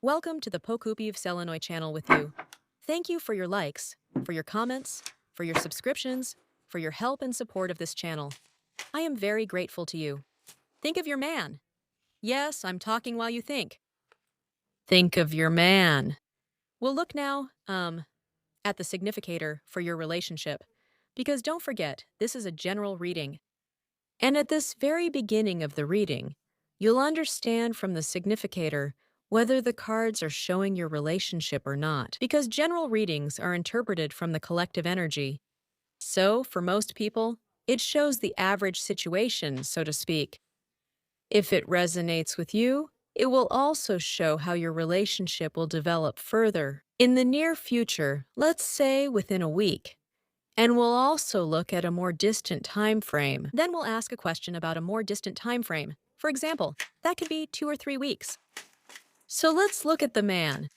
Welcome to the Pokupiv Selenoy channel with you. Thank you for your likes, for your comments, for your subscriptions, for your help and support of this channel. I am very grateful to you. Think of your man. Yes, I'm talking while you think. Think of your man. We'll look now, at the significator for your relationship. Because don't forget, this is a general reading. And at this very beginning of the reading, you'll understand from the significator whether the cards are showing your relationship or not, because general readings are interpreted from the collective energy. So, for most people, it shows the average situation, so to speak. If it resonates with you, it will also show how your relationship will develop further in the near future, let's say within a week. And we'll also look at a more distant time frame. Then we'll ask a question about a more distant time frame. For example, that could be 2 or 3 weeks. So let's look at the man.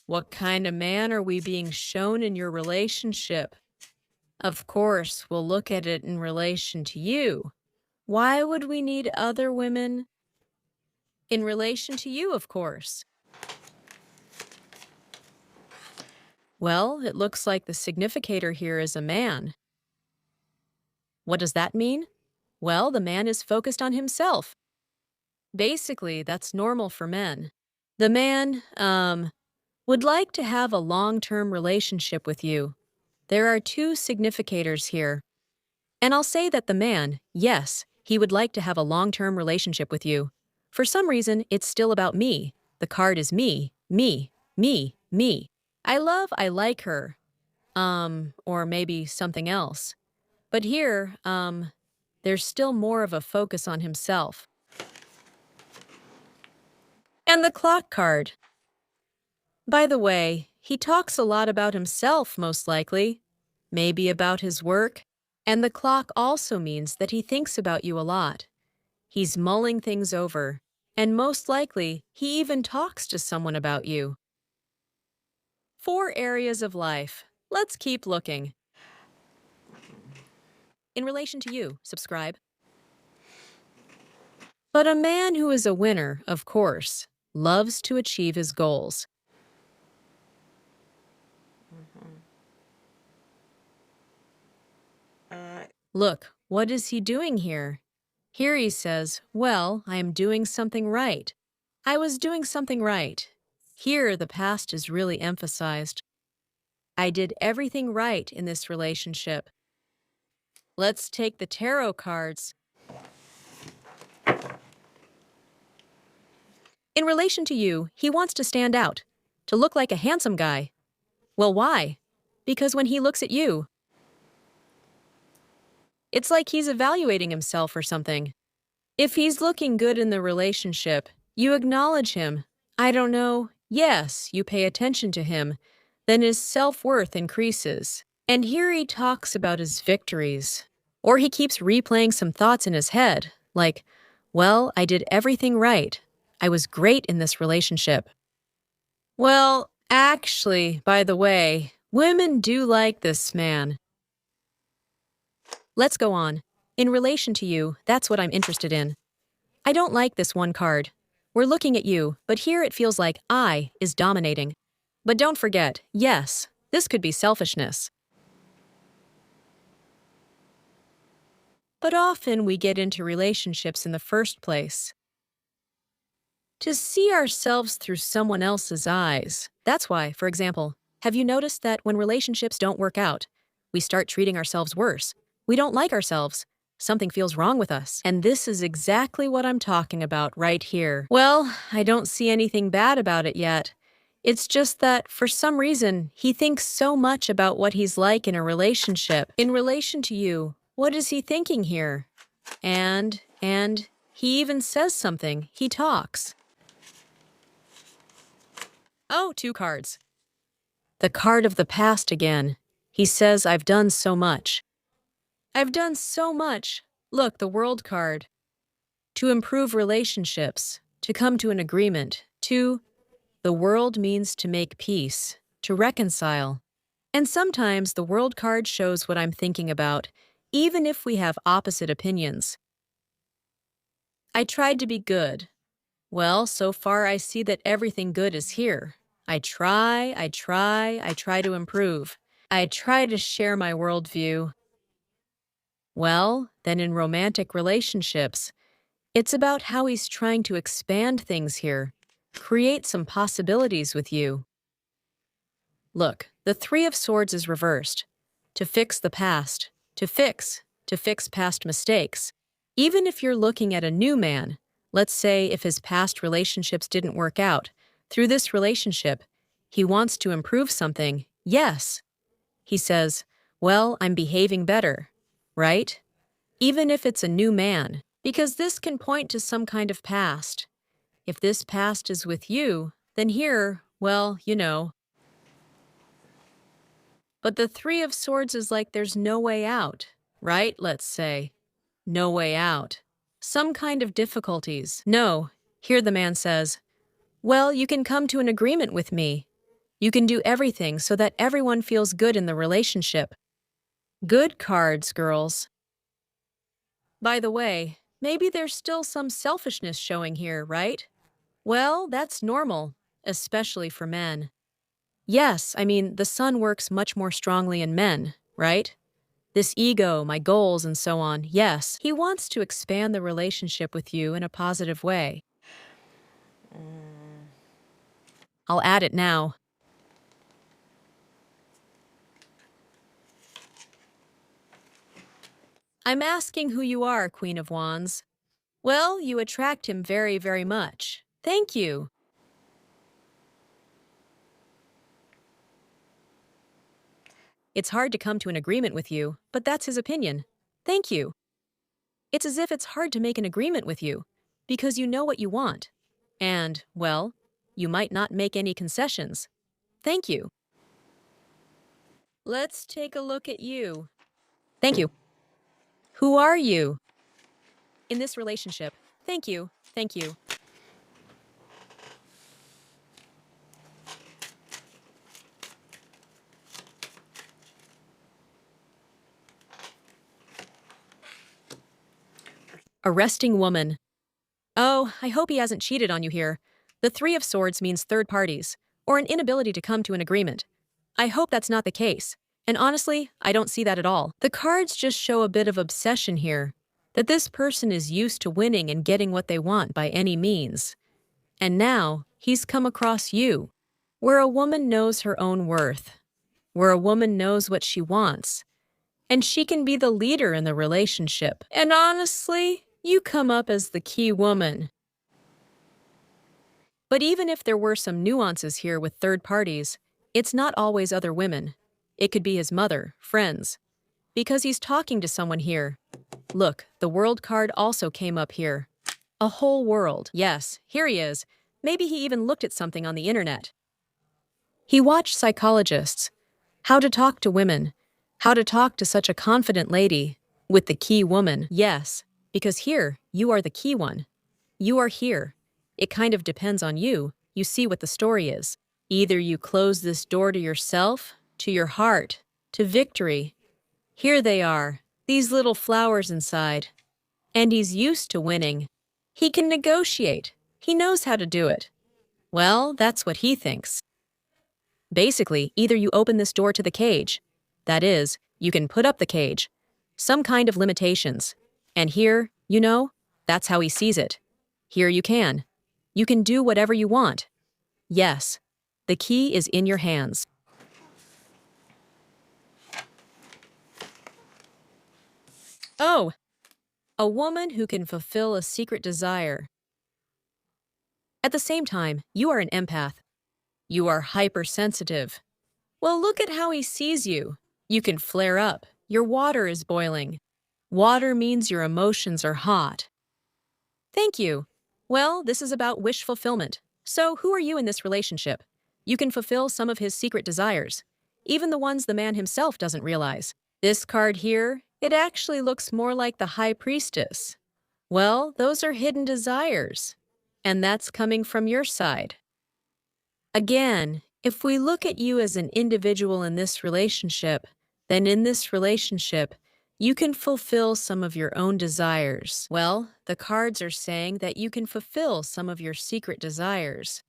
What kind of man are we being shown in your relationship? Of course, we'll look at it in relation to you. Why would we need other women? In relation to you, of course. Well, it looks like the significator here is a man. What does that mean? Well, the man is focused on himself. Basically, that's normal for men. The man, would like to have a long-term relationship with you. There are 2 significators here. And I'll say that the man, yes, he would like to have a long-term relationship with you. For some reason, it's still about me. The card is me, me, me, me. I like her. Or maybe something else. But here, there's still more of a focus on himself. And the clock card. By the way, he talks a lot about himself, most likely. Maybe about his work. And the clock also means that he thinks about you a lot. He's mulling things over. And most likely, he even talks to someone about you. 4 areas of life. Let's keep looking. In relation to you, subscribe. But a man who is a winner, of course, loves to achieve his goals. Look, what is he doing here? Here he says, well, I am doing something right. I was doing something right. Here, the past is really emphasized. I did everything right in this relationship. Let's take the tarot cards. In relation to you, he wants to stand out, to look like a handsome guy. Well, why? Because when he looks at you, it's like he's evaluating himself or something. If he's looking good in the relationship, you acknowledge him. I don't know. Yes, you pay attention to him. Then his self-worth increases. And here he talks about his victories. Or he keeps replaying some thoughts in his head, like, well, I did everything right. I was great in this relationship. Well, actually, by the way, women do like this man. Let's go on. In relation to you, that's what I'm interested in. I don't like this one card. We're looking at you, but here it feels like I is dominating. But don't forget, yes, this could be selfishness. But often we get into relationships in the first place to see ourselves through someone else's eyes. That's why, for example, have you noticed that when relationships don't work out, we start treating ourselves worse? We don't like ourselves. Something feels wrong with us. And this is exactly what I'm talking about right here. Well, I don't see anything bad about it yet. It's just that, for some reason, he thinks so much about what he's like in a relationship. In relation to you, what is he thinking here? And he even says something. He talks. Oh, 2 cards. The card of the past again. He says, I've done so much. I've done so much. Look, the World card. To improve relationships, to come to an agreement, the world means to make peace, to reconcile. And sometimes the World card shows what I'm thinking about, even if we have opposite opinions. I tried to be good. Well, so far I see that everything good is here. I try to improve. I try to share my worldview. Well, then in romantic relationships, it's about how he's trying to expand things here, create some possibilities with you. Look, the Three of Swords is reversed. To fix the past, to fix past mistakes. Even if you're looking at a new man, let's say if his past relationships didn't work out, through this relationship, he wants to improve something, yes. He says, well, I'm behaving better, right? Even if it's a new man, because this can point to some kind of past. If this past is with you, then here, well, you know. But the Three of Swords is like there's no way out, right? Let's say. No way out. Some kind of difficulties. No. Here the man says, well, you can come to an agreement with me. You can do everything so that everyone feels good in the relationship. Good cards, girls. By the way, maybe there's still some selfishness showing here, right? Well, that's normal, especially for men. Yes, I mean, the sun works much more strongly in men, right? This ego, my goals, and so on, yes, he wants to expand the relationship with you in a positive way. I'll add it now. I'm asking who you are, Queen of Wands. Well, you attract him very, very much. Thank you. It's hard to come to an agreement with you, but that's his opinion. Thank you. It's as if it's hard to make an agreement with you, because you know what you want. And, well, you might not make any concessions. Thank you. Let's take a look at you. Thank you. Who are you? In this relationship. Thank you. Thank you. Arresting woman. Oh, I hope he hasn't cheated on you here. The Three of Swords means third parties, or an inability to come to an agreement. I hope that's not the case. And honestly, I don't see that at all. The cards just show a bit of obsession here, that this person is used to winning and getting what they want by any means. And now, he's come across you, where a woman knows her own worth, where a woman knows what she wants, and she can be the leader in the relationship. And honestly, you come up as the key woman. But even if there were some nuances here with third parties, it's not always other women. It could be his mother, friends. Because he's talking to someone here. Look, the world card also came up here. A whole world. Yes, here he is. Maybe he even looked at something on the internet. He watched psychologists. How to talk to women. How to talk to such a confident lady. With the key woman. Yes, because here, you are the key one. You are here. It kind of depends on you. You see what the story is. Either you close this door to yourself, to your heart, to victory. Here they are, these little flowers inside. And he's used to winning. He can negotiate. He knows how to do it. Well, that's what he thinks. Basically, either you open this door to the cage. That is, you can put up the cage. Some kind of limitations. And here, you know, that's how he sees it. Here you can. You can do whatever you want. Yes, the key is in your hands. Oh, a woman who can fulfill a secret desire. At the same time, you are an empath. You are hypersensitive. Well, look at how he sees you. You can flare up. Your water is boiling. Water means your emotions are hot. Thank you. Well, this is about wish fulfillment. So, who are you in this relationship? You can fulfill some of his secret desires, even the ones the man himself doesn't realize. This card here, it actually looks more like the High Priestess. Well, those are hidden desires, and that's coming from your side. Again, if we look at you as an individual in this relationship, then in this relationship, You can fulfill some of your own desires. Well, the cards are saying that you can fulfill some of your secret desires.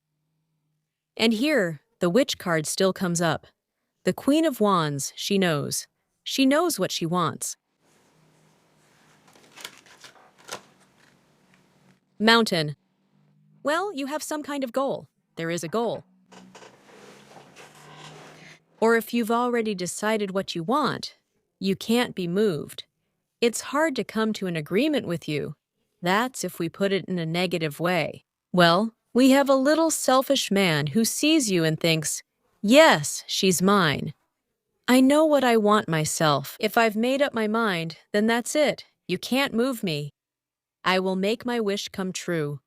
And here, the Witch card still comes up. The Queen of Wands, she knows. She knows what she wants. Mountain. Well, you have some kind of goal. There is a goal. Or if you've already decided what you want, you can't be moved. It's hard to come to an agreement with you. That's if we put it in a negative way. Well, we have a little selfish man who sees you and thinks, yes, she's mine. I know what I want myself. If I've made up my mind, then that's it. You can't move me. I will make my wish come true.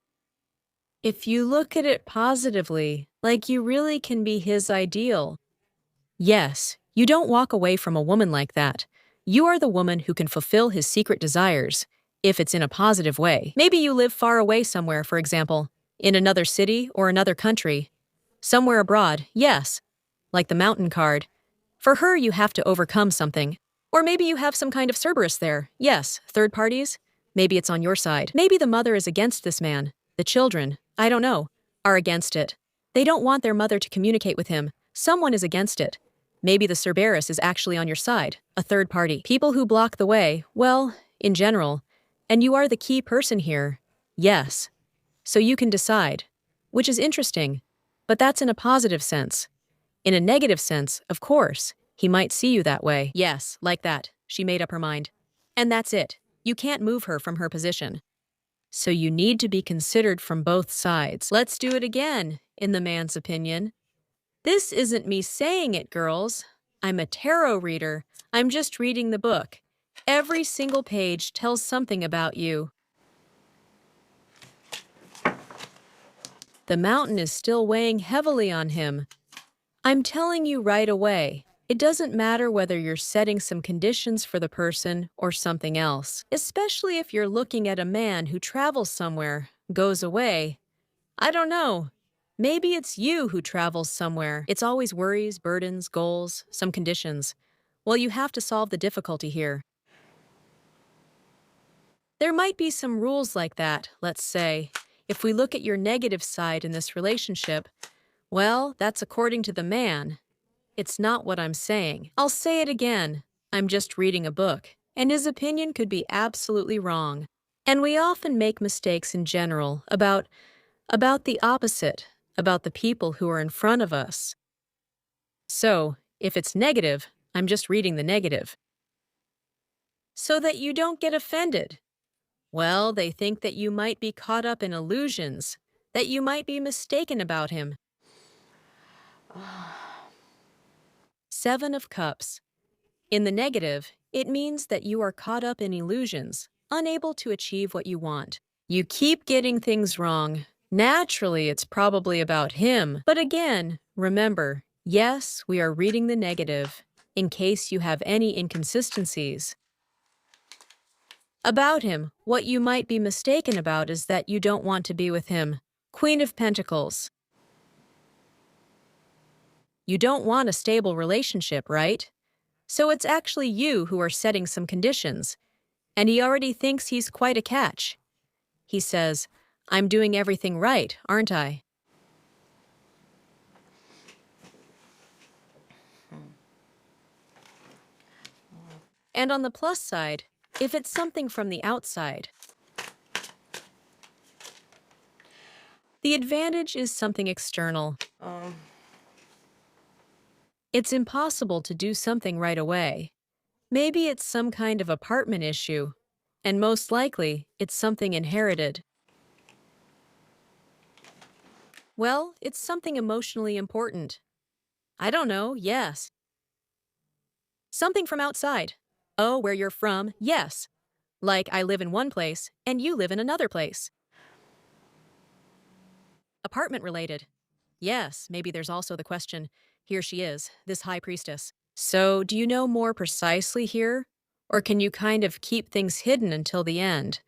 If you look at it positively, like you really can be his ideal. Yes, you don't walk away from a woman like that. You are the woman who can fulfill his secret desires, if it's in a positive way. Maybe you live far away somewhere, for example, in another city or another country. Somewhere abroad, yes, like the mountain card. For her, you have to overcome something. Or maybe you have some kind of Cerberus there. Yes, third parties. Maybe it's on your side. Maybe the mother is against this man. The children, I don't know, are against it. They don't want their mother to communicate with him. Someone is against it. Maybe the Cerberus is actually on your side, a third party. People who block the way, well, in general. And you are the key person here. Yes. So you can decide. Which is interesting. But that's in a positive sense. In a negative sense, of course, he might see you that way. Yes, like that. She made up her mind. And that's it. You can't move her from her position. So you need to be considered from both sides. Let's do it again, in the man's opinion. This isn't me saying it, girls. I'm a tarot reader. I'm just reading the book. Every single page tells something about you. The mountain is still weighing heavily on him. I'm telling you right away, it doesn't matter whether you're setting some conditions for the person or something else, especially if you're looking at a man who travels somewhere, goes away. I don't know. Maybe it's you who travels somewhere. It's always worries, burdens, goals, some conditions. Well, you have to solve the difficulty here. There might be some rules like that, let's say. If we look at your negative side in this relationship, well, that's according to the man. It's not what I'm saying. I'll say it again. I'm just reading a book, and his opinion could be absolutely wrong. And we often make mistakes in general about the opposite, about the people who are in front of us. So, if it's negative, I'm just reading the negative. So that you don't get offended. Well, they think that you might be caught up in illusions, that you might be mistaken about him. Seven of Cups. In the negative, it means that you are caught up in illusions, unable to achieve what you want. You keep getting things wrong. Naturally, it's probably about him. But again, remember, yes, we are reading the negative, in case you have any inconsistencies. About him, what you might be mistaken about is that you don't want to be with him. Queen of Pentacles. You don't want a stable relationship, right? So it's actually you who are setting some conditions. And he already thinks he's quite a catch. He says, I'm doing everything right, aren't I? And on the plus side, if it's something from the outside, the advantage is something external. It's impossible to do something right away. Maybe it's some kind of apartment issue, and most likely, it's something inherited. Well, it's something emotionally important. I don't know, yes. Something from outside. Oh, where you're from, yes. Like I live in one place, and you live in another place. Apartment related. Yes, maybe there's also the question, here she is, this high priestess. So, do you know more precisely here? Or can you kind of keep things hidden until the end?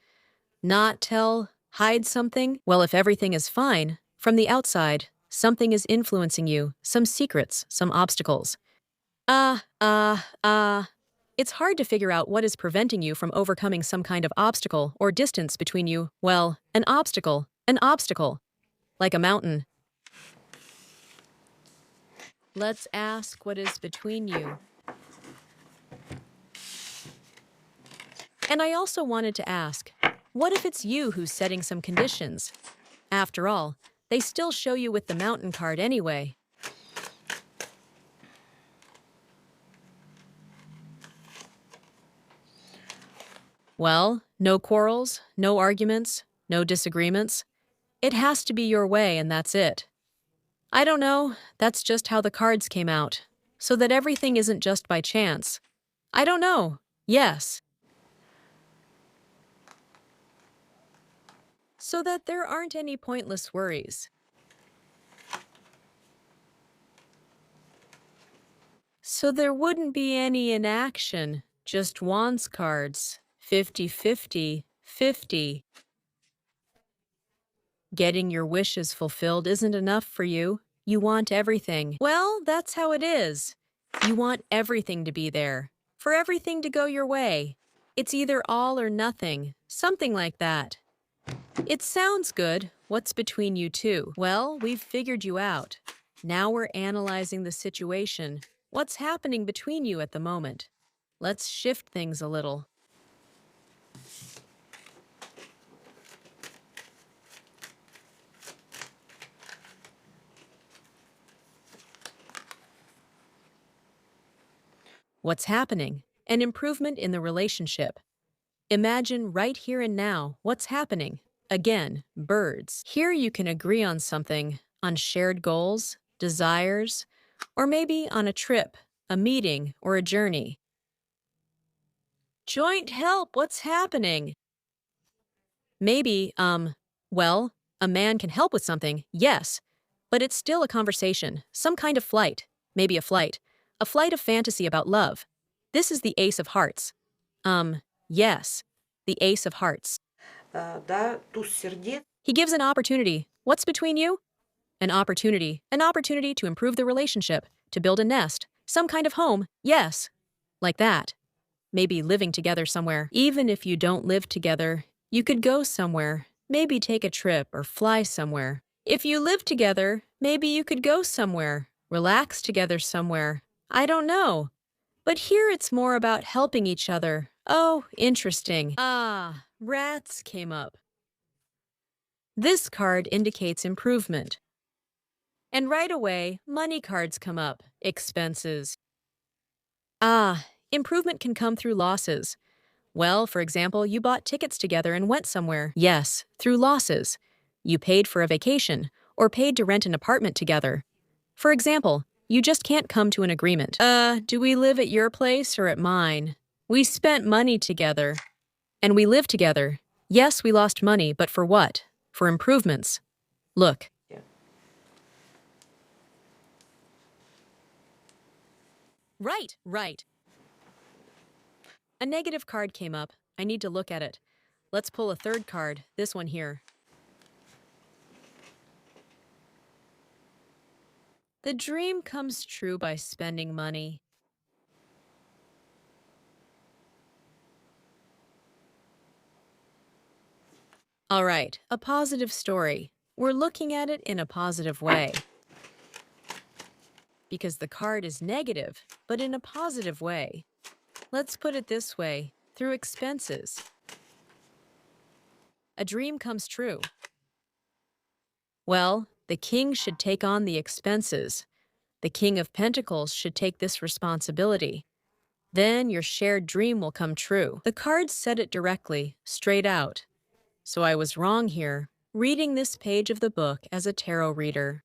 Not tell, hide something? Well, if everything is fine, from the outside, something is influencing you, some secrets, some obstacles. It's hard to figure out what is preventing you from overcoming some kind of obstacle or distance between you. Well, an obstacle, like a mountain. Let's ask what is between you. And I also wanted to ask, what if it's you who's setting some conditions? After all, they still show you with the mountain card anyway. Well, no quarrels, no arguments, no disagreements. It has to be your way and that's it. I don't know, that's just how the cards came out, so that everything isn't just by chance. I don't know, yes. So that there aren't any pointless worries. So there wouldn't be any inaction, just wants cards. 50-50, 50. Getting your wishes fulfilled isn't enough for you. You want everything. Well, that's how it is. You want everything to be there, for everything to go your way. It's either all or nothing, something like that. It sounds good. What's between you two? Well, we've figured you out. Now we're analyzing the situation. What's happening between you at the moment? Let's shift things a little. What's happening? An improvement in the relationship. Imagine right here and now what's happening. Again, birds. Here you can agree on something, on shared goals, desires, or maybe on a trip, a meeting, or a journey. Joint help, what's happening? Maybe, well, a man can help with something, yes, but it's still a conversation, some kind of flight, maybe a flight of fantasy about love. This is the Ace of Hearts. Yes, the Ace of Hearts. Да, туз сердец. He gives an opportunity. What's between you? An opportunity to improve the relationship, to build a nest, some kind of home, yes, like that. Maybe living together somewhere. Even if you don't live together, you could go somewhere, maybe take a trip or fly somewhere. If you live together, maybe you could go somewhere, relax together somewhere. I don't know. But here it's more about helping each other. Oh, interesting. Ah, rats came up. This card indicates improvement. And right away, money cards come up, expenses. Ah, improvement can come through losses. Well, for example, you bought tickets together and went somewhere. Yes, through losses. You paid for a vacation, or paid to rent an apartment together. For example, you just can't come to an agreement. Do we live at your place or at mine? We spent money together. And we live together. Yes, we lost money, but for what? For improvements. Look. Right. A negative card came up. I need to look at it. Let's pull a third card, this one here. The dream comes true by spending money. All right, a positive story. We're looking at it in a positive way. Because the card is negative, but in a positive way. Let's put it this way, through expenses. A dream comes true. Well, the king should take on the expenses. The King of Pentacles should take this responsibility. Then your shared dream will come true. The cards said it directly, straight out. So I was wrong here, reading this page of the book as a tarot reader.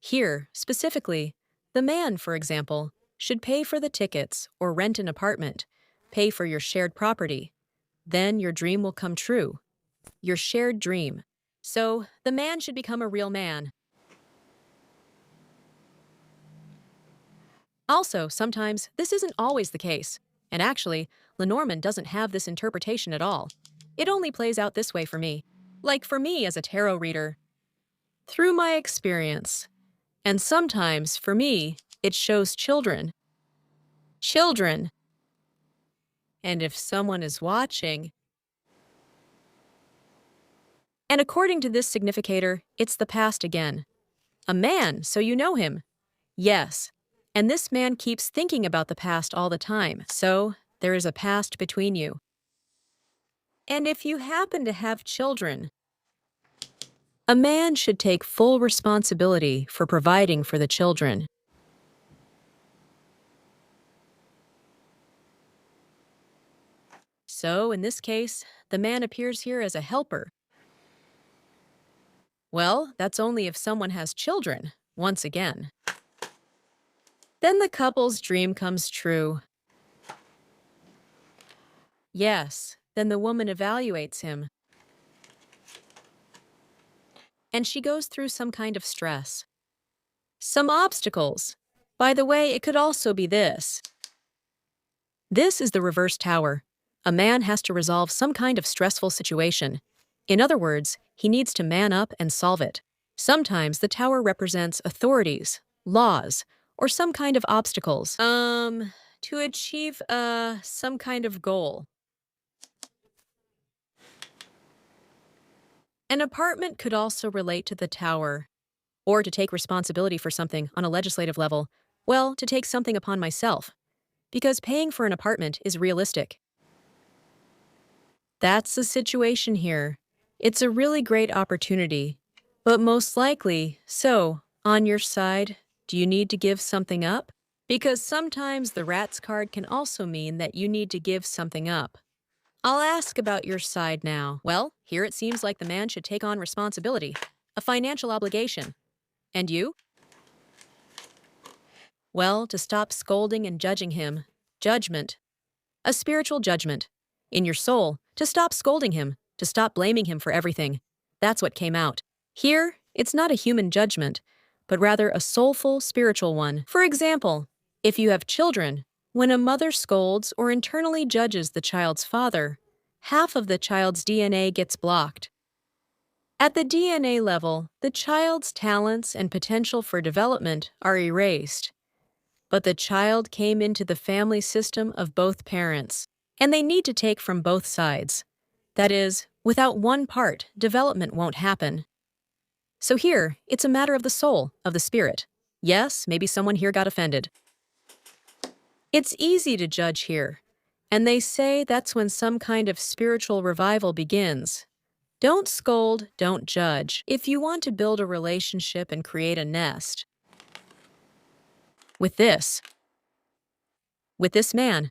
Here, specifically, the man, for example, should pay for the tickets or rent an apartment, pay for your shared property. Then your dream will come true. Your shared dream. So the man should become a real man. Also, sometimes this isn't always the case. And actually, Lenormand doesn't have this interpretation at all. It only plays out this way for me. Like for me as a tarot reader. Through my experience. And sometimes, for me, it shows children. children. And if someone is watching, and according to this significator, it's the past again. A man, so you know him. Yes. And this man keeps thinking about the past all the time, so there is a past between you. And if you happen to have children, a man should take full responsibility for providing for the children. So, in this case, the man appears here as a helper. Well, that's only if someone has children, once again. Then the couple's dream comes true. Yes, then the woman evaluates him. And she goes through some kind of stress. Some obstacles. By the way, it could also be this. This is the reverse tower. A man has to resolve some kind of stressful situation. In other words, he needs to man up and solve it. Sometimes the tower represents authorities, laws, or some kind of obstacles. To achieve, some kind of goal. An apartment could also relate to the tower. Or to take responsibility for something on a legislative level. Well, to take something upon myself. Because paying for an apartment is realistic. That's the situation here. It's a really great opportunity. But most likely, so, on your side, do you need to give something up? Because sometimes the rat's card can also mean that you need to give something up. I'll ask about your side now. Well, here it seems like the man should take on responsibility, a financial obligation. And you? Well, to stop scolding and judging him. Judgment. A spiritual judgment. In your soul, to stop scolding him, to stop blaming him for everything. That's what came out. Here, it's not a human judgment, but rather a soulful, spiritual one. For example, if you have children, when a mother scolds or internally judges the child's father, half of the child's DNA gets blocked. At the DNA level, the child's talents and potential for development are erased. But the child came into the family system of both parents, and they need to take from both sides. That is, without one part, development won't happen. So here, it's a matter of the soul, of the spirit. Yes, maybe someone here got offended. It's easy to judge here, and they say that's when some kind of spiritual revival begins. Don't scold, don't judge. If you want to build a relationship and create a nest. With this man.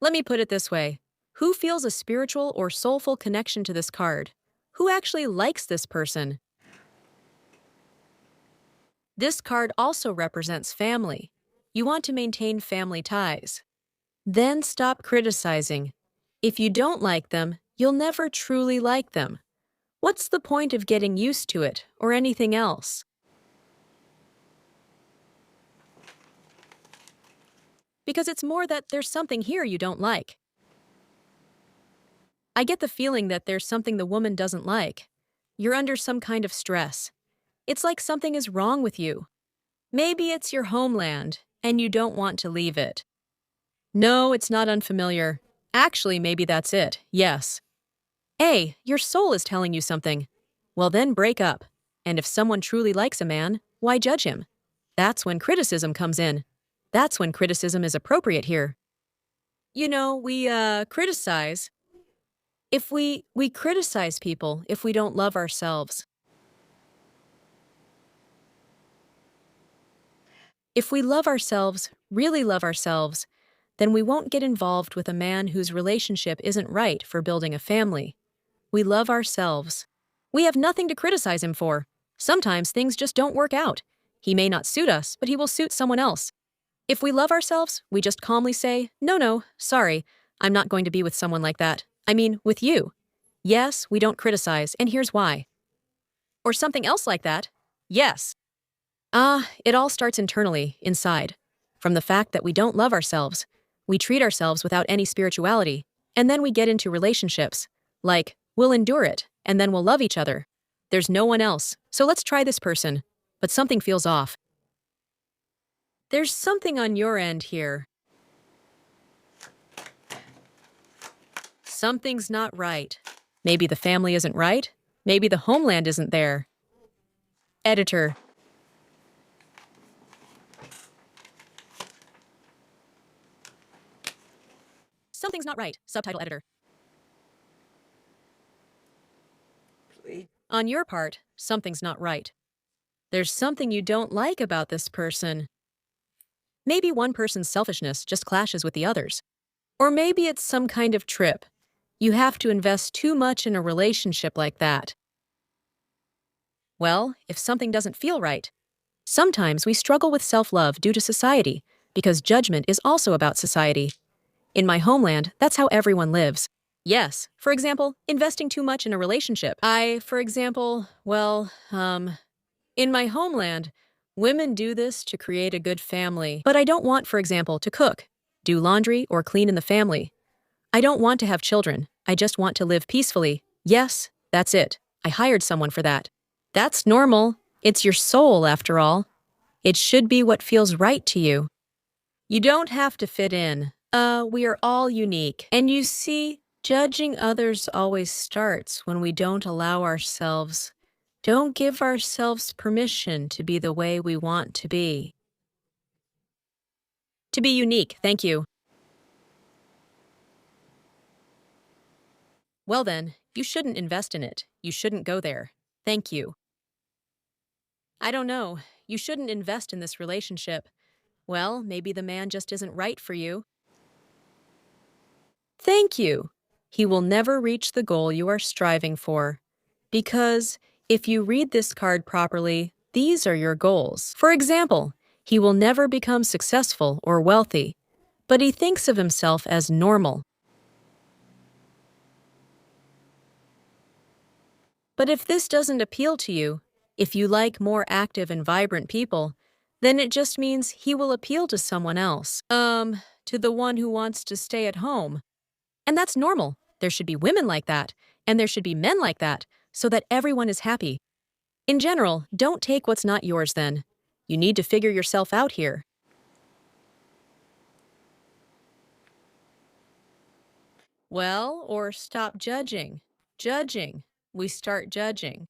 Let me put it this way. Who feels a spiritual or soulful connection to this card? Who actually likes this person? This card also represents family. You want to maintain family ties. Then stop criticizing. If you don't like them, you'll never truly like them. What's the point of getting used to it or anything else? Because it's more that there's something here you don't like. I get the feeling that there's something the woman doesn't like. You're under some kind of stress. It's like something is wrong with you. Maybe it's your homeland, and you don't want to leave it. No, it's not unfamiliar. Actually, maybe that's it, yes. Hey, your soul is telling you something. Well, then break up. And if someone truly likes a man, why judge him? That's when criticism comes in. That's when criticism is appropriate here. You know, we criticize. If we criticize people if we don't love ourselves. If we love ourselves, really love ourselves, then we won't get involved with a man whose relationship isn't right for building a family. We love ourselves. We have nothing to criticize him for. Sometimes things just don't work out. He may not suit us, but he will suit someone else. If we love ourselves, we just calmly say, no, sorry, I'm not going to be with someone like that. I mean, with you. Yes, we don't criticize, and here's why. Or something else like that. Yes. It all starts internally, inside. From the fact that we don't love ourselves. We treat ourselves without any spirituality, and then we get into relationships. Like, we'll endure it, and then we'll love each other. There's no one else, so let's try this person. But something feels off. There's something on your end here. Something's not right. Maybe the family isn't right. Maybe the homeland isn't there. Editor. Something's not right. Subtitle editor. И On your part, something's not right. There's something you don't like about this person. Maybe one person's selfishness just clashes with the others. Or maybe it's some kind of trip. You have to invest too much in a relationship like that. Well, if something doesn't feel right, sometimes we struggle with self-love due to society, because judgment is also about society. In my homeland, that's how everyone lives. Yes, for example, investing too much in a relationship. In my homeland, women do this to create a good family. But I don't want, for example, to cook, do laundry, or clean in the family. I don't want to have children. I just want to live peacefully. Yes, that's it. I hired someone for that. That's normal. It's your soul, after all. It should be what feels right to you. You don't have to fit in. We are all unique. And you see, judging others always starts when we don't give ourselves permission to be the way we want to be. To be unique, thank you. Well then, you shouldn't invest in it. You shouldn't go there. Thank you. I don't know. You shouldn't invest in this relationship. Well, maybe the man just isn't right for you. Thank you. He will never reach the goal you are striving for. Because if you read this card properly, these are your goals. For example, he will never become successful or wealthy, but he thinks of himself as normal. But if this doesn't appeal to you, if you like more active and vibrant people, then it just means he will appeal to someone else. To the one who wants to stay at home. And that's normal. There should be women like that, and there should be men like that, so that everyone is happy. In general, don't take what's not yours then. You need to figure yourself out here. Well, or stop judging. Judging. We start judging.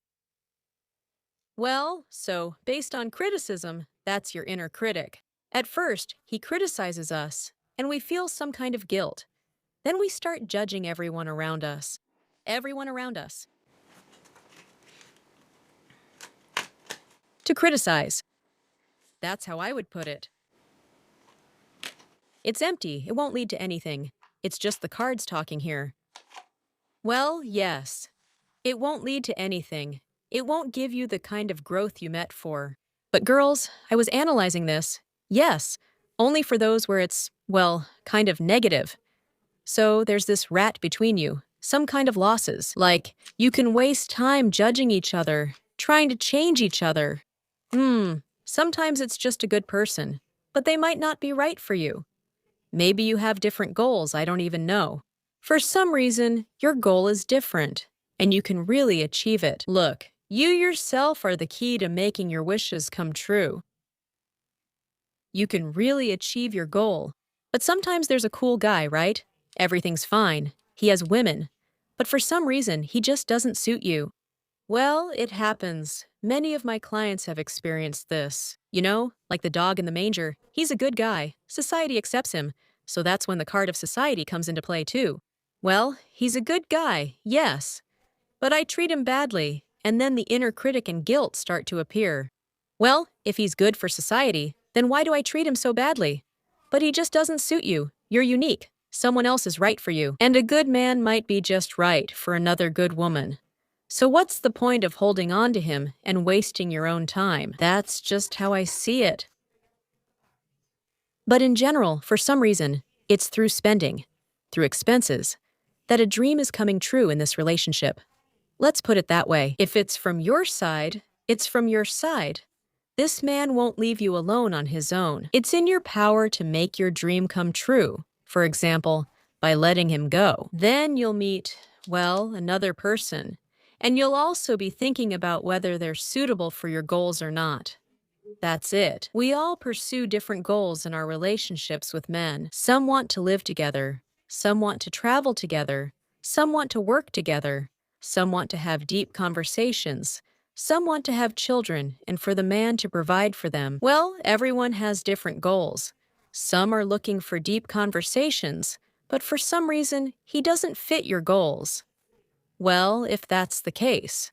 Well, so based on criticism, that's your inner critic. At first, he criticizes us, and we feel some kind of guilt. Then we start judging everyone around us. Everyone around us. To criticize. That's how I would put it. It's empty. It won't lead to anything. It's just the cards talking here. Well, yes. It won't lead to anything. It won't give you the kind of growth you met for. But girls, I was analyzing this. Yes, only for those where it's, well, kind of negative. So there's this rat between you, some kind of losses. Like, you can waste time judging each other, trying to change each other. Sometimes it's just a good person, but they might not be right for you. Maybe you have different goals, I don't even know. For some reason, your goal is different, and you can really achieve it. Look, you yourself are the key to making your wishes come true. You can really achieve your goal. But sometimes there's a cool guy, right? Everything's fine. He has women. But for some reason, he just doesn't suit you. Well, it happens. Many of my clients have experienced this. You know, like the dog in the manger. He's a good guy. Society accepts him. So that's when the card of society comes into play too. Well, he's a good guy, yes. But I treat him badly, and then the inner critic and guilt start to appear. Well, if he's good for society, then why do I treat him so badly? But he just doesn't suit you. You're unique. Someone else is right for you. And a good man might be just right for another good woman. So what's the point of holding on to him and wasting your own time? That's just how I see it. But in general, for some reason, it's through spending, through expenses, that a dream is coming true in this relationship. Let's put it that way. If it's from your side, it's from your side. This man won't leave you alone on his own. It's in your power to make your dream come true. For example, by letting him go. Then you'll meet, well, another person. And you'll also be thinking about whether they're suitable for your goals or not. That's it. We all pursue different goals in our relationships with men. Some want to live together. Some want to travel together. Some want to work together. Some want to have deep conversations. Some want to have children and for the man to provide for them. Well, everyone has different goals. Some are looking for deep conversations, but for some reason, he doesn't fit your goals. Well, if that's the case.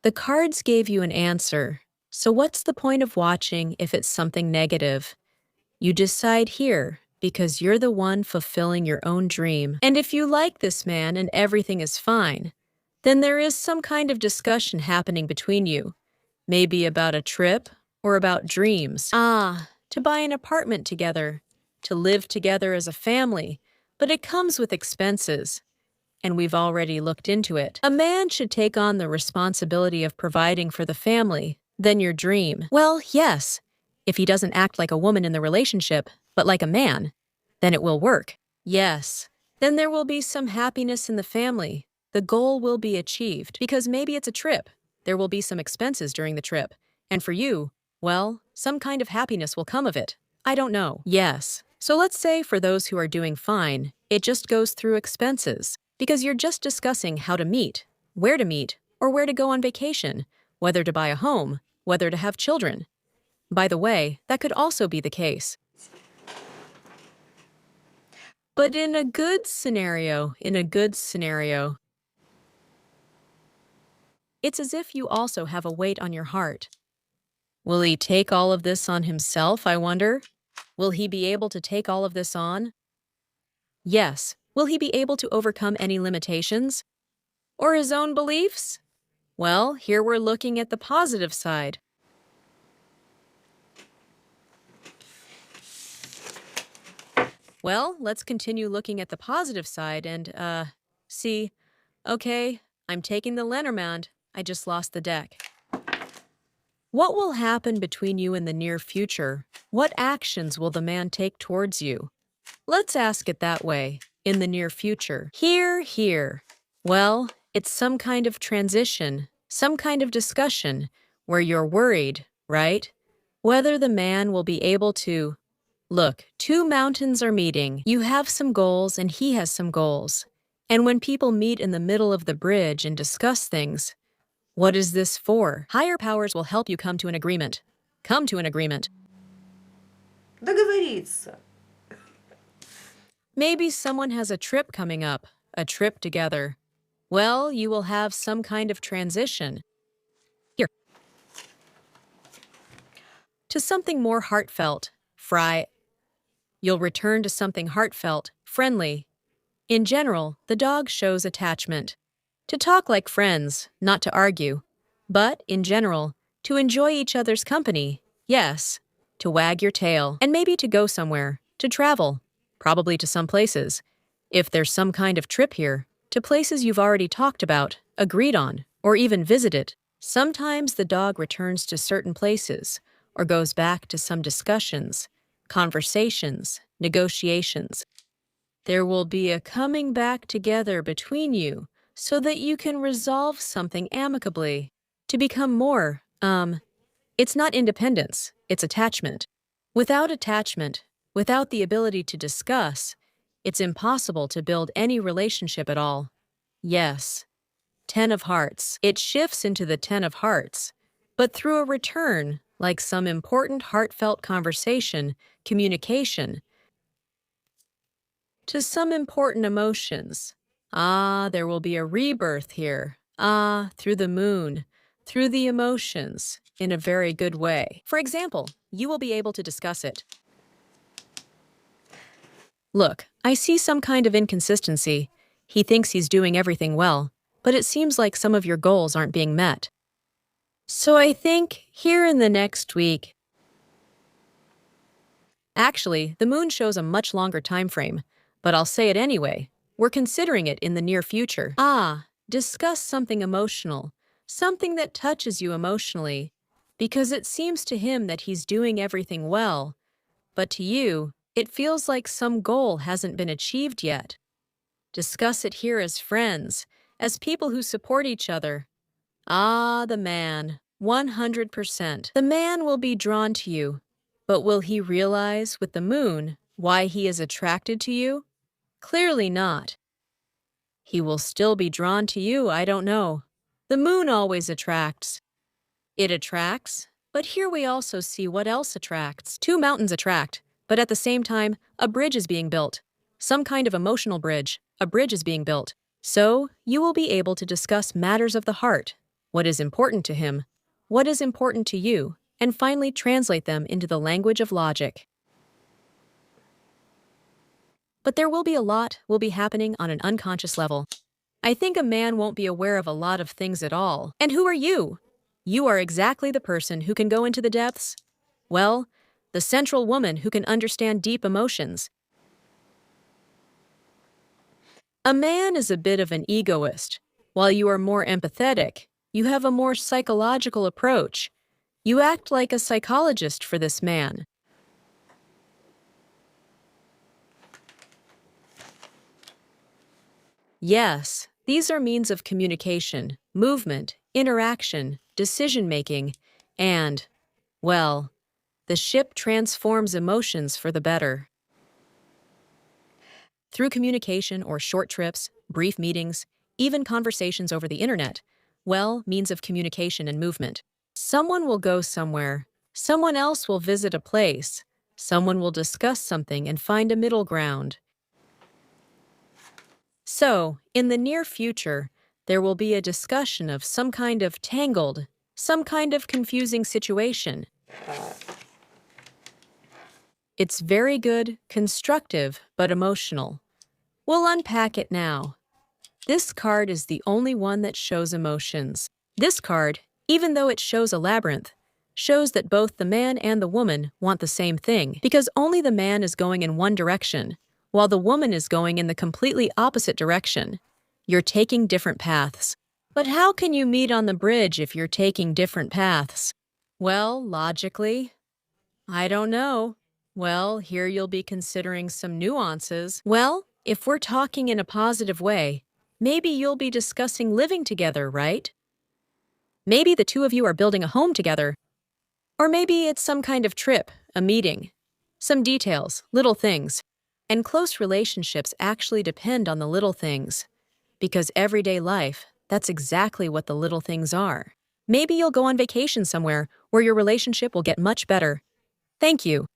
The cards gave you an answer, so what's the point of watching if it's something negative? You decide here because you're the one fulfilling your own dream. And if you like this man and everything is fine, then there is some kind of discussion happening between you. Maybe about a trip or about dreams. To buy an apartment together, to live together as a family, but it comes with expenses. And we've already looked into it. A man should take on the responsibility of providing for the family, then your dream. Well, yes, if he doesn't act like a woman in the relationship, but like a man, then it will work. Yes, then there will be some happiness in the family. The goal will be achieved, because maybe it's a trip. There will be some expenses during the trip. And for you, well, some kind of happiness will come of it. I don't know. Yes. So let's say for those who are doing fine, it just goes through expenses. Because you're just discussing how to meet, or where to go on vacation, whether to buy a home, whether to have children. By the way, that could also be the case. But in a good scenario, it's as if you also have a weight on your heart. Will he take all of this on himself, I wonder? Will he be able to take all of this on? Yes. Will he be able to overcome any limitations? Or his own beliefs? Well, here we're looking at the positive side. Well, let's continue looking at the positive side and, see. Okay, I'm taking the Lenormand. I just lost the deck. What will happen between you in the near future? What actions will the man take towards you? Let's ask it that way. In the near future. Here. Well, it's some kind of transition, some kind of discussion where you're worried, right? Whether the man will be able to... Look, two mountains are meeting. You have some goals and he has some goals. And when people meet in the middle of the bridge and discuss things, what is this for? Higher powers will help you come to an agreement. Come to an agreement. Договориться. Maybe someone has a trip coming up, a trip together. Well, you will have some kind of transition. Here. To something more heartfelt, You'll return to something heartfelt, friendly. In general, the dog shows attachment. To talk like friends, not to argue. But, in general, to enjoy each other's company, yes. To wag your tail, and maybe to go somewhere, to travel. Probably to some places. If there's some kind of trip here, to places you've already talked about, agreed on, or even visited. Sometimes the dog returns to certain places, or goes back to some discussions, conversations, negotiations. There will be a coming back together between you so that you can resolve something amicably. To become more, it's not independence, it's attachment. Without attachment, without the ability to discuss, it's impossible to build any relationship at all. Yes. 10 of Hearts. It shifts into the 10 of Hearts, but through a return, like some important heartfelt conversation, communication, to some important emotions. There will be a rebirth here. Through the moon, through the emotions, in a very good way. For example, you will be able to discuss it. Look, I see some kind of inconsistency. He thinks he's doing everything well, but it seems like some of your goals aren't being met. So I think here in the next week... Actually, the moon shows a much longer time frame, but I'll say it anyway. We're considering it in the near future. Discuss something emotional, something that touches you emotionally, because it seems to him that he's doing everything well, but to you, it feels like some goal hasn't been achieved yet. Discuss it here as friends, as people who support each other. The man, 100%. The man will be drawn to you, but will he realize with the moon why he is attracted to you? Clearly not. He will still be drawn to you, I don't know. The moon always attracts. It attracts, but here we also see what else attracts. Two mountains attract, but at the same time, a bridge is being built. Some kind of emotional bridge. A bridge is being built. So, you will be able to discuss matters of the heart, what is important to him, what is important to you, and finally translate them into the language of logic. But there will be happening on an unconscious level. I think a man won't be aware of a lot of things at all. And who are you? You are exactly the person who can go into the depths. Well, the central woman who can understand deep emotions. A man is a bit of an egoist. While you are more empathetic, you have a more psychological approach. You act like a psychologist for this man. Yes, these are means of communication, movement, interaction, decision-making, and, well, the ship transforms emotions for the better. Through communication or short trips, brief meetings, even conversations over the internet, well, means of communication and movement. Someone will go somewhere, someone else will visit a place, someone will discuss something and find a middle ground. So, in the near future, there will be a discussion of some kind of tangled, some kind of confusing situation. It's very good, constructive, but emotional. We'll unpack it now. This card is the only one that shows emotions. This card, even though it shows a labyrinth, shows that both the man and the woman want the same thing, because only the man is going in one direction, while the woman is going in the completely opposite direction. You're taking different paths. But how can you meet on the bridge if you're taking different paths? Well, logically, I don't know. Well, here you'll be considering some nuances. Well, if we're talking in a positive way, maybe you'll be discussing living together, right? Maybe the two of you are building a home together. Or maybe it's some kind of trip, a meeting. Some details, little things. And close relationships actually depend on the little things. Because everyday life, that's exactly what the little things are. Maybe you'll go on vacation somewhere where your relationship will get much better. Thank you.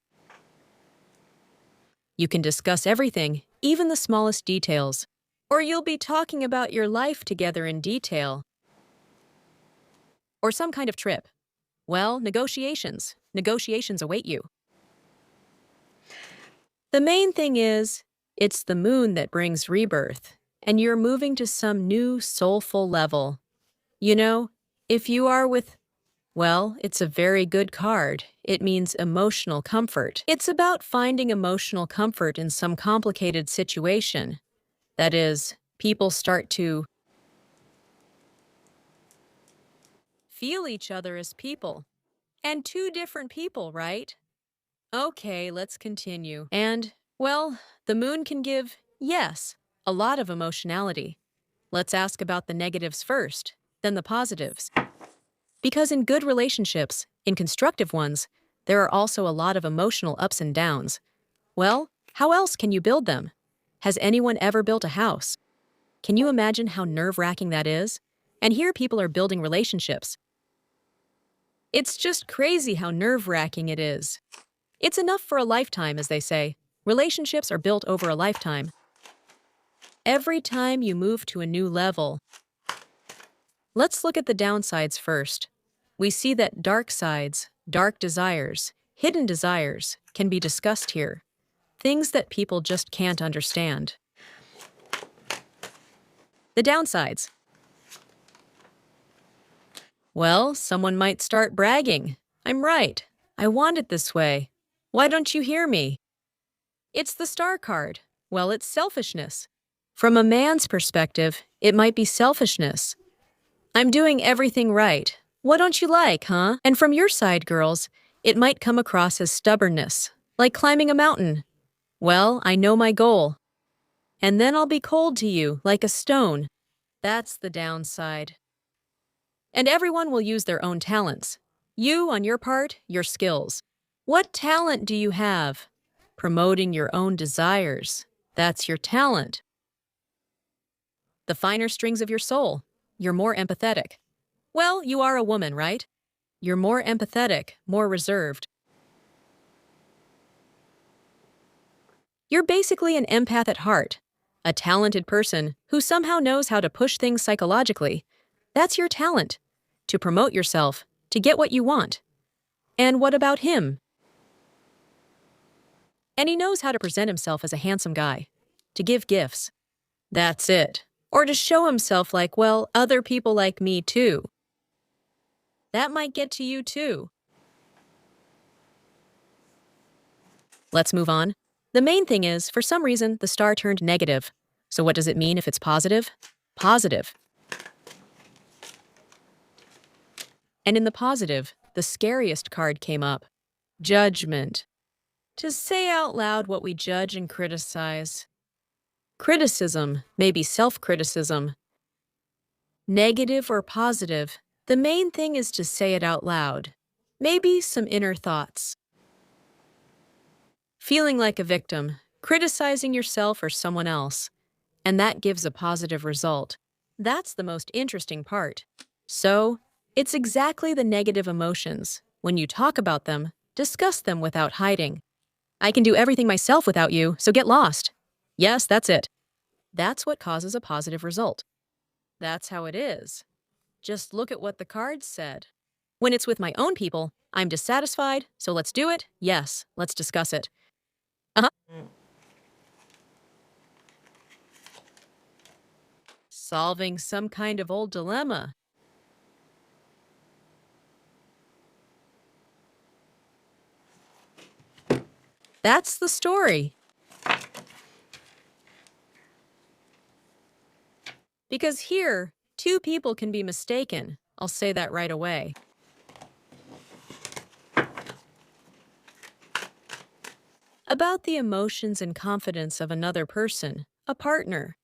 You can discuss everything, even the smallest details. Or you'll be talking about your life together in detail. Or some kind of trip. Well, negotiations. Negotiations await you. The main thing is, it's the moon that brings rebirth, and you're moving to some new soulful level. You know, if you are with, well, it's a very good card. It means emotional comfort. It's about finding emotional comfort in some complicated situation. That is, people start to feel each other as people. And two different people, right? Okay, let's continue. And, well, the moon can give, yes, a lot of emotionality. Let's ask about the negatives first, then the positives. Because in good relationships, in constructive ones, there are also a lot of emotional ups and downs. Well, how else can you build them? Has anyone ever built a house? Can you imagine how nerve-wracking that is? And here people are building relationships. It's just crazy how nerve-wracking it is. It's enough for a lifetime, as they say. Relationships are built over a lifetime. Every time you move to a new level. Let's look at the downsides first. We see that dark sides, dark desires, hidden desires can be discussed here. Things that people just can't understand. The downsides. Well, someone might start bragging. I'm right. I want it this way. Why don't you hear me? It's the star card. Well, it's selfishness. From a man's perspective, it might be selfishness. I'm doing everything right. What don't you like, huh? And from your side, girls, it might come across as stubbornness, like climbing a mountain. Well, I know my goal. And then I'll be cold to you, like a stone. That's the downside. And everyone will use their own talents. You, on your part, your skills. What talent do you have? Promoting your own desires. That's your talent. The finer strings of your soul. You're more empathetic. Well, you are a woman, right? You're more empathetic, more reserved. You're basically an empath at heart, a talented person who somehow knows how to push things psychologically. That's your talent, to promote yourself, to get what you want. And what about him? And he knows how to present himself as a handsome guy, to give gifts. That's it. Or to show himself like, well, other people like me too. That might get to you too. Let's move on. The main thing is, for some reason, the star turned negative. So what does it mean if it's positive? Positive. And in the positive, the scariest card came up. Judgment. To say out loud what we judge and criticize. Criticism, maybe self-criticism. Negative or positive, the main thing is to say it out loud. Maybe some inner thoughts. Feeling like a victim, criticizing yourself or someone else, and that gives a positive result. That's the most interesting part. So, it's exactly the negative emotions. When you talk about them, discuss them without hiding. I can do everything myself without you, so get lost. Yes, that's it. That's what causes a positive result. That's how it is. Just look at what the cards said. When it's with my own people, I'm dissatisfied, so let's do it. Yes, let's discuss it. Solving some kind of old dilemma. That's the story. Because here, two people can be mistaken. I'll say that right away. About the emotions and confidence of another person, a partner.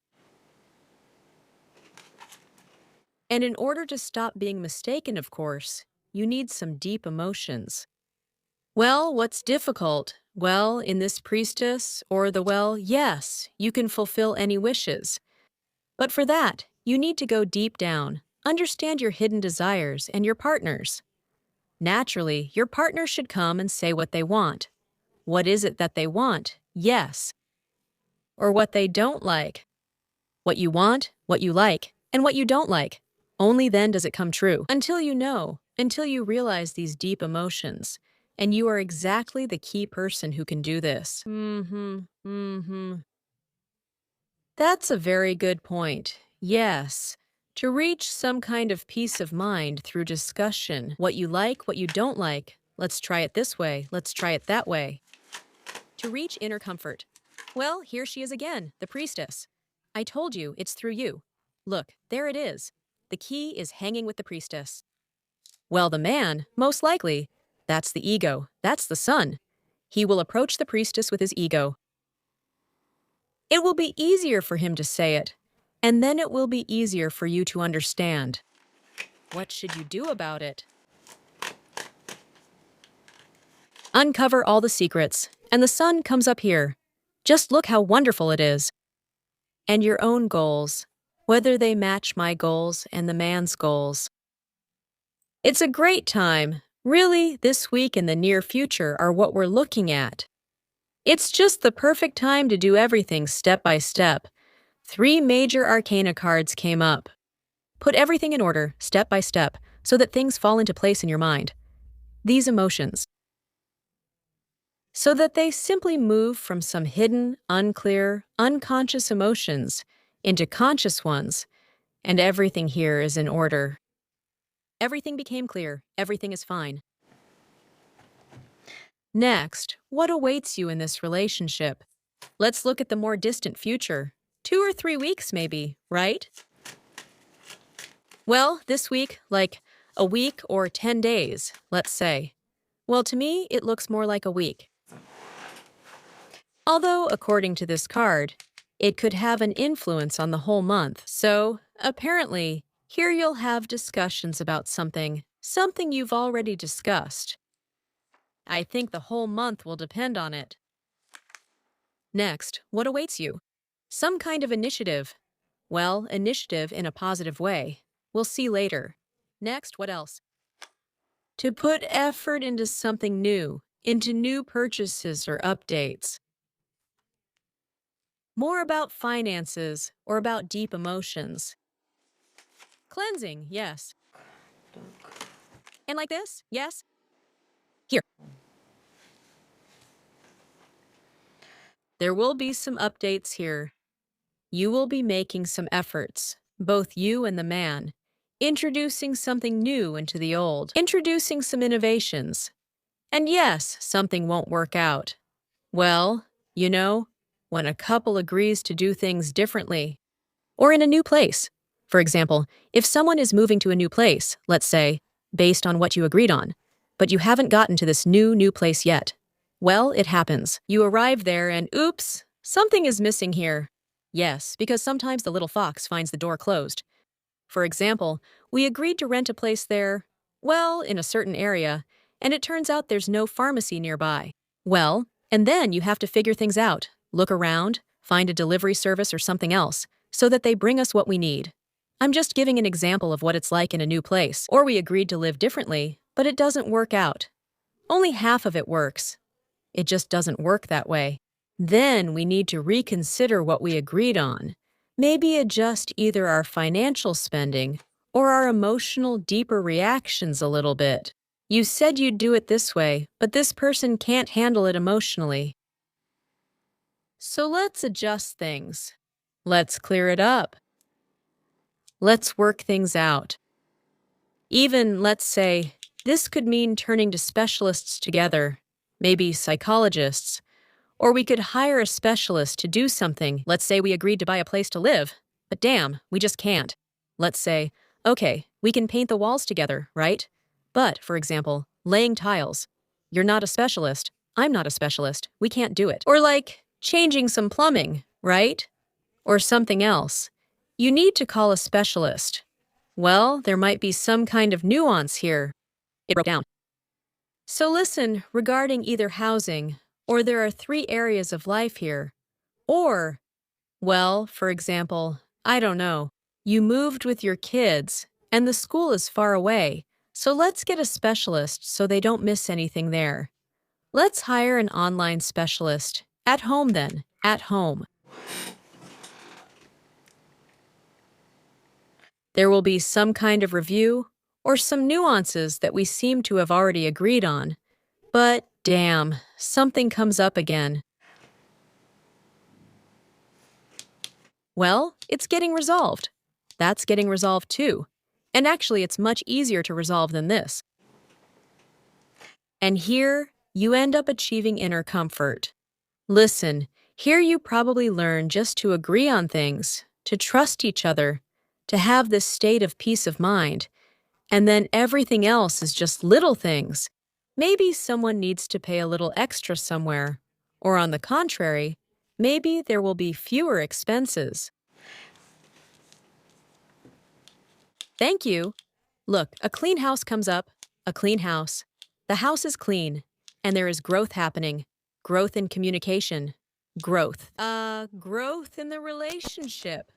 And in order to stop being mistaken, of course, you need some deep emotions. Well, what's difficult? Well, in this priestess, or the well, yes, you can fulfill any wishes. But for that, you need to go deep down, understand your hidden desires and your partner's. Naturally, your partner should come and say what they want. What is it that they want? Yes. Or what they don't like. What you want, what you like, and what you don't like. Only then does it come true. Until you know, until you realize these deep emotions. And you are exactly the key person who can do this. That's a very good point. Yes. To reach some kind of peace of mind through discussion, what you like, what you don't like. Let's try it this way. Let's try it that way. To reach inner comfort. Well, here she is again, the priestess. I told you, it's through you. Look, there it is. The key is hanging with the priestess. Well, the man, most likely, that's the ego, that's the sun. He will approach the priestess with his ego. It will be easier for him to say it, and then it will be easier for you to understand. What should you do about it? Uncover all the secrets, and the sun comes up here. Just look how wonderful it is. And your own goals, whether they match my goals and the man's goals. It's a great time. Really, this week and the near future are what we're looking at. It's just the perfect time to do everything step by step. 3 major arcana cards came up. Put everything in order, step by step, so that things fall into place in your mind. These emotions. So that they simply move from some hidden, unclear, unconscious emotions into conscious ones, and everything here is in order. Everything became clear. Everything is fine. Next, what awaits you in this relationship? Let's look at the more distant future. 2 or 3 weeks, maybe, right? Well, this week, like a week or 10 days, let's say. Well, to me, it looks more like a week. Although, according to this card, it could have an influence on the whole month. So, apparently, here you'll have discussions about something you've already discussed. I think the whole month will depend on it. Next, what awaits you? Some kind of initiative. Well, initiative in a positive way. We'll see later. Next, what else? To put effort into something new, into new purchases or updates. More about finances or about deep emotions. Cleansing, yes. And like this, yes? Here. There will be some updates here. You will be making some efforts, both you and the man, introducing something new into the old, introducing some innovations. And yes, something won't work out. Well, you know, when a couple agrees to do things differently, or in a new place. For example, if someone is moving to a new place, let's say, based on what you agreed on, but you haven't gotten to this new place yet. Well, it happens. You arrive there and oops, something is missing here. Yes, because sometimes the little fox finds the door closed. For example, we agreed to rent a place there, well, in a certain area, and it turns out there's no pharmacy nearby. Well, and then you have to figure things out, look around, find a delivery service or something else, so that they bring us what we need. I'm just giving an example of what it's like in a new place. Or we agreed to live differently, but it doesn't work out. Only half of it works. It just doesn't work that way. Then we need to reconsider what we agreed on. Maybe adjust either our financial spending or our emotional, deeper reactions a little bit. You said you'd do it this way, but this person can't handle it emotionally. So let's adjust things. Let's clear it up. Let's work things out. Even, let's say, this could mean turning to specialists together, maybe psychologists. Or we could hire a specialist to do something. Let's say we agreed to buy a place to live, but damn, we just can't. Let's say, okay, we can paint the walls together, right? But, for example, laying tiles. You're not a specialist. I'm not a specialist. We can't do it. Or like, changing some plumbing, right? Or something else. You need to call a specialist. Well, there might be some kind of nuance here. It broke down. So listen, regarding either housing, or there are 3 areas of life here. Or, well, for example, I don't know, you moved with your kids, and the school is far away, so let's get a specialist so they don't miss anything there. Let's hire an online specialist. At home then, at home. There will be some kind of review, or some nuances that we seem to have already agreed on. But, damn, something comes up again. Well, it's getting resolved. That's getting resolved too. And actually, it's much easier to resolve than this. And here, you end up achieving inner comfort. Listen, here you probably learn just to agree on things, to trust each other, to have this state of peace of mind. And then everything else is just little things. Maybe someone needs to pay a little extra somewhere. Or on the contrary, maybe there will be fewer expenses. Thank you. Look, a clean house comes up, a clean house. The house is clean, and there is growth happening. Growth in communication. Growth. Growth in the relationship.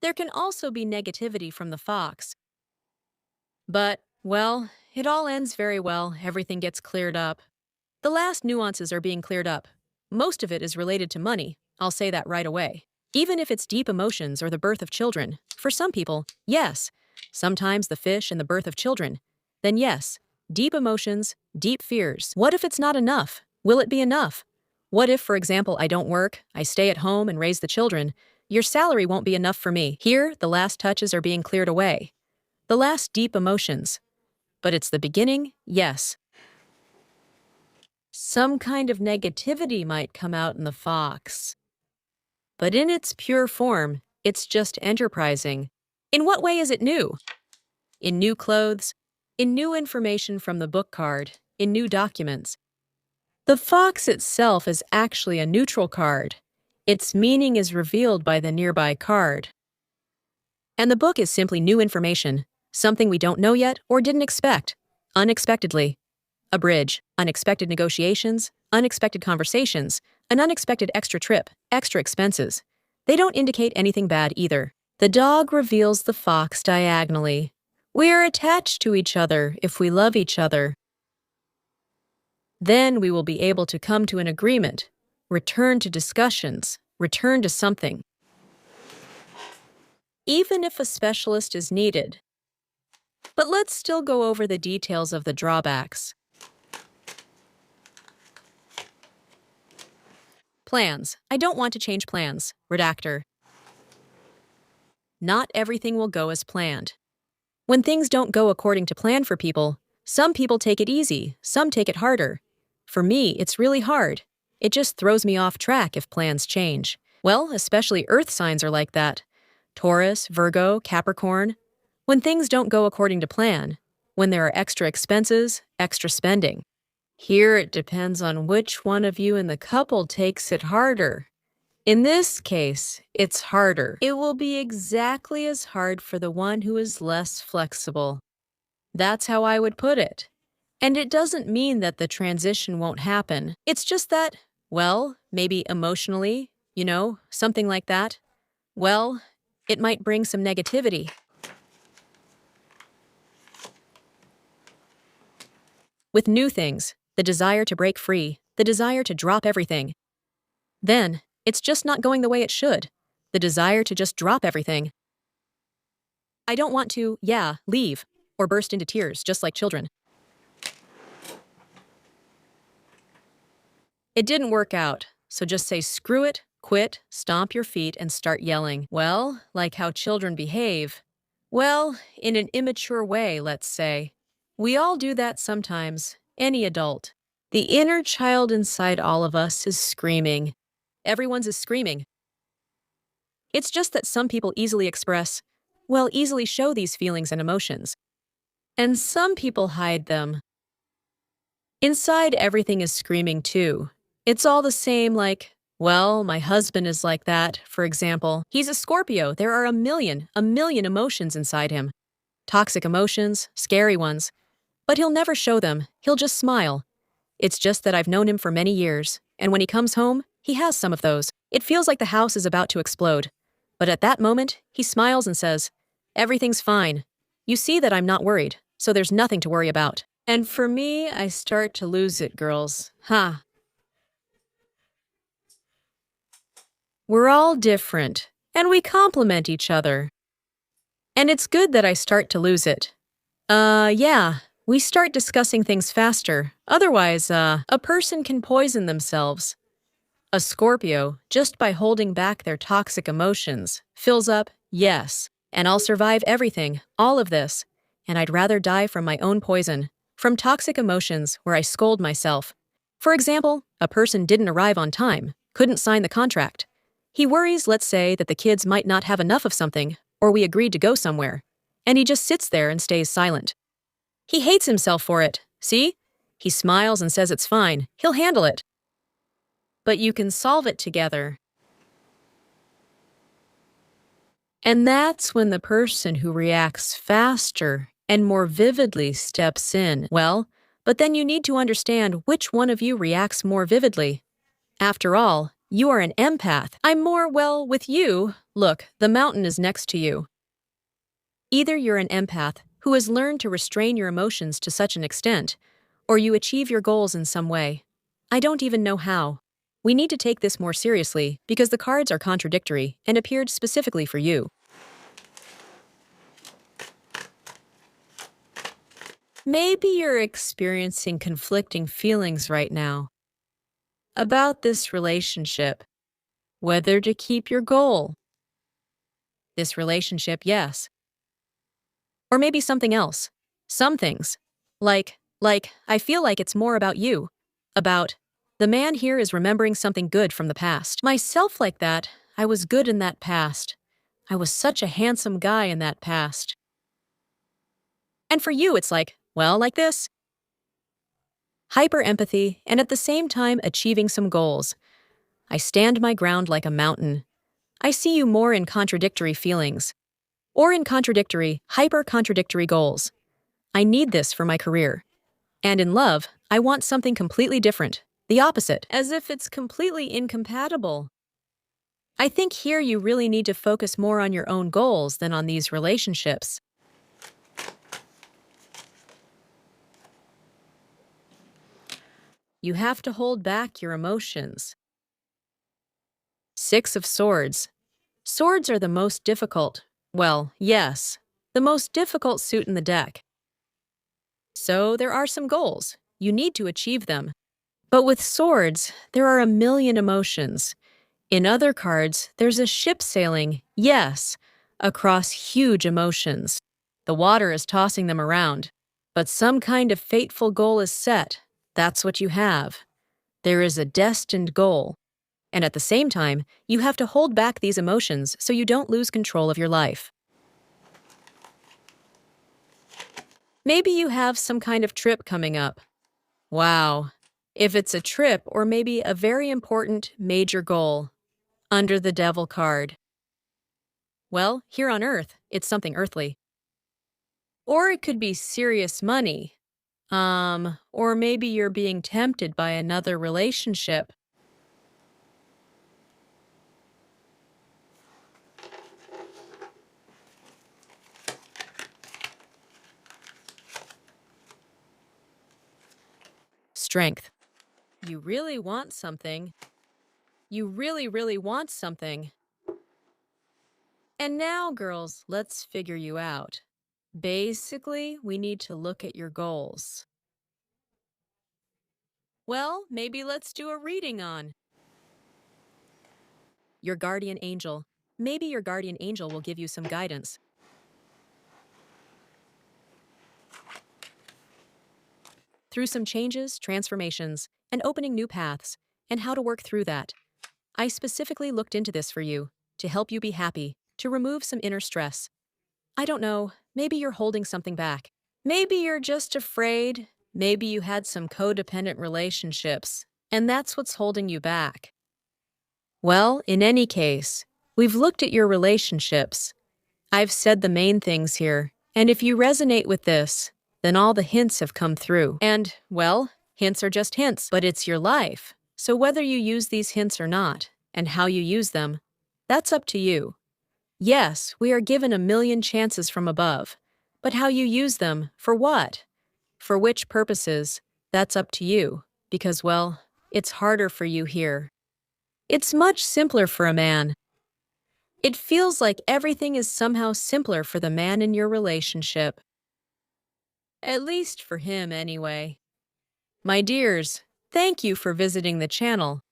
There can also be negativity from the fox. But, well, it all ends very well. Everything gets cleared up. The last nuances are being cleared up. Most of it is related to money. I'll say that right away. Even if it's deep emotions or the birth of children, for some people, yes. Sometimes the fish and the birth of children. Then yes, deep emotions, deep fears. What if it's not enough? Will it be enough? What if, for example, I don't work, I stay at home and raise the children? Your salary won't be enough for me. Here, the last touches are being cleared away. The last deep emotions. But it's the beginning, yes. Some kind of negativity might come out in the fox. But in its pure form, it's just enterprising. In what way is it new? In new clothes, in new information from the book card, in new documents. The fox itself is actually a neutral card. Its meaning is revealed by the nearby card. And the book is simply new information, something we don't know yet or didn't expect, unexpectedly. A bridge, unexpected negotiations, unexpected conversations, an unexpected extra trip, extra expenses. They don't indicate anything bad either. The dog reveals the fox diagonally. We are attached to each other if we love each other. Then we will be able to come to an agreement, return to discussions, return to something. Even if a specialist is needed. But let's still go over the details of the drawbacks. Plans. I don't want to change plans. Redactor. Not everything will go as planned. When things don't go according to plan for people, some people take it easy, some take it harder. For me, it's really hard. It just throws me off track if plans change. Well, especially Earth signs are like that. Taurus, Virgo, Capricorn. When things don't go according to plan, when there are extra expenses, extra spending. Here it depends on which one of you in the couple takes it harder. In this case, it's harder. It will be exactly as hard for the one who is less flexible. That's how I would put it. And it doesn't mean that the transition won't happen. It's just that, well, maybe emotionally, something like that. Well, it might bring some negativity. With new things, the desire to break free, the desire to drop everything. Then, it's just not going the way it should. The desire to just drop everything. I don't want to, leave, or burst into tears just like children. It didn't work out, so just say screw it, quit, stomp your feet, and start yelling. Well, like how children behave. Well, in an immature way, let's say. We all do that sometimes, any adult. The inner child inside all of us is screaming. Everyone's is screaming. It's just that some people easily easily show these feelings and emotions. And some people hide them. Inside, everything is screaming too. It's all the same, like, well, my husband is like that, for example. He's a Scorpio. There are a million emotions inside him. Toxic emotions, scary ones. But he'll never show them. He'll just smile. It's just that I've known him for many years, and when he comes home, he has some of those. It feels like the house is about to explode. But at that moment, he smiles and says, everything's fine. You see that I'm not worried, so there's nothing to worry about. And for me, I start to lose it, girls. We're all different, and we complement each other. And it's good that I start to lose it. We start discussing things faster. Otherwise, a person can poison themselves. A Scorpio, just by holding back their toxic emotions, fills up, yes, and I'll survive everything, all of this. And I'd rather die from my own poison, from toxic emotions where I scold myself. For example, a person didn't arrive on time, couldn't sign the contract. He worries, let's say, that the kids might not have enough of something, or we agreed to go somewhere, and he just sits there and stays silent. He hates himself for it, see? He smiles and says it's fine, he'll handle it. But you can solve it together. And that's when the person who reacts faster and more vividly steps in. Well, but then you need to understand which one of you reacts more vividly. After all, you are an empath. I'm more, with you. Look, the mountain is next to you. Either you're an empath who has learned to restrain your emotions to such an extent, or you achieve your goals in some way. I don't even know how. We need to take this more seriously because the cards are contradictory and appeared specifically for you. Maybe you're experiencing conflicting feelings right now about this relationship, whether to keep your goal. This relationship, yes. Or maybe something else. Some things. Like, I feel like it's more about you. About, the man here is remembering something good from the past. Myself like that, I was good in that past. I was such a handsome guy in that past. And for you, it's like this. Hyper empathy, and at the same time achieving some goals. I stand my ground like a mountain. I see you more in contradictory feelings. or in contradictory, hyper-contradictory goals. I need this for my career. And in love, I want something completely different, the opposite, as if it's completely incompatible. I think here you really need to focus more on your own goals than on these relationships. You have to hold back your emotions. Six of Swords. Swords are the most difficult. Well, yes, the most difficult suit in the deck. So there are some goals. You need to achieve them. But with swords, there are a million emotions. In other cards, there's a ship sailing, yes, across huge emotions. The water is tossing them around. But some kind of fateful goal is set. That's what you have. There is a destined goal. And at the same time, you have to hold back these emotions so you don't lose control of your life. Maybe you have some kind of trip coming up. Wow. If it's a trip or maybe a very important major goal. Under the Devil card. Well, here on Earth, it's something earthly. Or it could be serious money. Or maybe you're being tempted by another relationship. Strength. You really want something. You really want something. And now, girls, let's figure you out. Basically, we need to look at your goals. Well, maybe let's do a reading on your guardian angel. Maybe your guardian angel will give you some guidance. Through some changes, transformations, and opening new paths, and how to work through that. I specifically looked into this for you, to help you be happy, to remove some inner stress. I don't know, maybe you're holding something back. Maybe you're just afraid. Maybe you had some codependent relationships, and that's what's holding you back. Well, in any case, we've looked at your relationships. I've said the main things here, and if you resonate with this, then all the hints have come through. And, well, hints are just hints, but it's your life. So whether you use these hints or not, and how you use them, that's up to you. Yes, we are given a million chances from above, but how you use them, for what? For which purposes, that's up to you, because, well, it's harder for you here. It's much simpler for a man. It feels like everything is somehow simpler for the man in your relationship. At least for him, anyway. My dears, thank you for visiting the channel.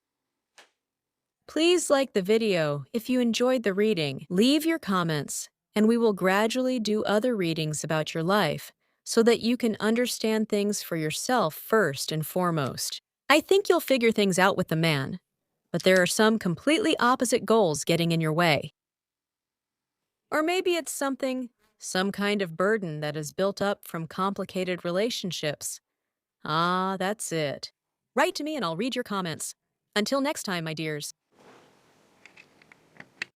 Please like the video if you enjoyed the reading. Leave your comments, and we will gradually do other readings about your life so that you can understand things for yourself first and foremost. I think you'll figure things out with the man, but there are some completely opposite goals getting in your way. Or maybe it's some kind of burden that is built up from complicated relationships. Ah, that's it. Write to me and I'll read your comments. Until next time, my dears.